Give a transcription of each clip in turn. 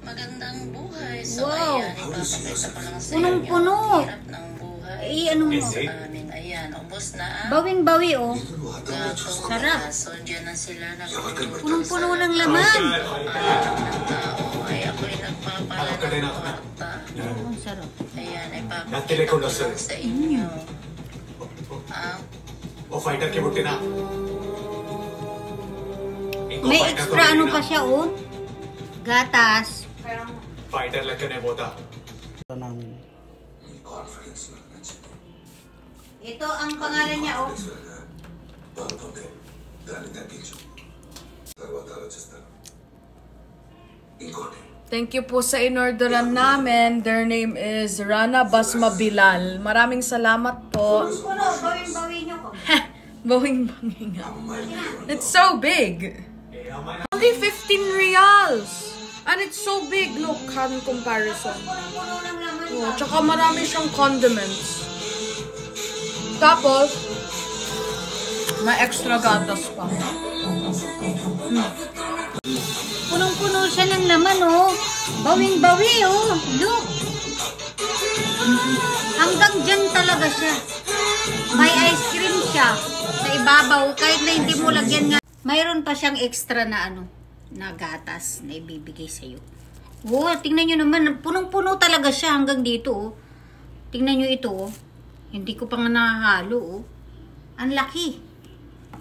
magandang buhay. So, wow. ayan, ipapakita ko lang sa inyo Punong-puno. ang hirap ng buhay. Ano mo? Sa amin, ayan, ubos na ang Bawing-bawi, oh. gatong Sarap. kaso. Diyan na sila nagluluto. Punong-puno ng laman. Ng tao. Ay, ako'y nagpapala ng kwarta. Ang sarap. Ayan, ipapakita ko lang sa inyo. Fighter के बुट्टे ना May extra ano pa siya, oh. Gatas. Fighter लेके नहीं बोता Ito ang pangalan niya, oh. Thank you po sa inorderan namin. Their name is Rana Basma Bilal. Maraming salamat po. Puno, bawing-bawi niyo ko. Bawing-bangi nga. It's so big. Only 15 reals. And it's so big. Look, in comparison. Punong-puno ng laman. Oh, tsaka marami siyang condiments. Tapos, may extra gatas pa. Punong-puno siya ng laman, oh. Bawing-bawi, oh. Look. Hanggang dyan talaga siya. May ice cream siya sa ibabaw. Kahit na hindi mo lagyan nga. Mayroon pa siyang extra na ano, na gatas na ibibigay sa'yo. Oh, tingnan nyo naman. Punong-puno talaga siya hanggang dito, oh. Tingnan nyo ito, oh. Hindi ko pa nga nahalo, oh. Ang laki.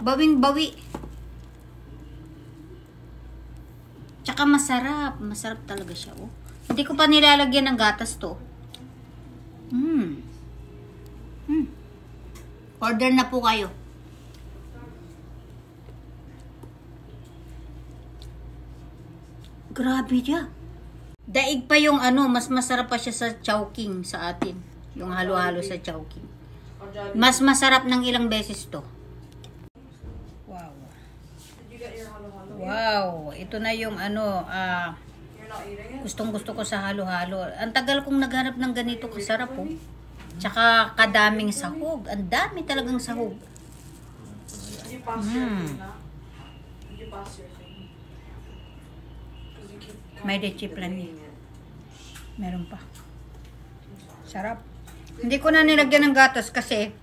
Bawing-bawi. Tsaka masarap. Masarap talaga siya, oh. Hindi ko pa nilalagyan ng gatas to. Order na po kayo. Grabe siya. Daig pa yung ano, mas masarap pa siya sa chowking sa atin. Yung halo-halo sa chowking. Mas masarap ng ilang beses to. Wow. Wow, ito na yung ano, gustong-gusto ko sa halo-halo. Ang tagal kong naghanap ng ganito, kasarap, oh. Tsaka kadaming sahog. Ang dami talagang sahog. May leche plan eh. Meron pa. Sarap. Hindi ko na nilagyan ng gatas kasi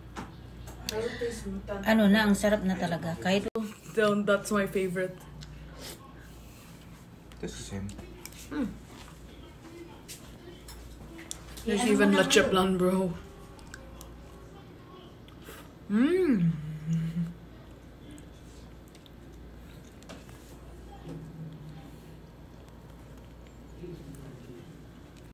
ano na, ang sarap na talaga. Kahit That's my favorite. This is him. There's even leche plan, bro.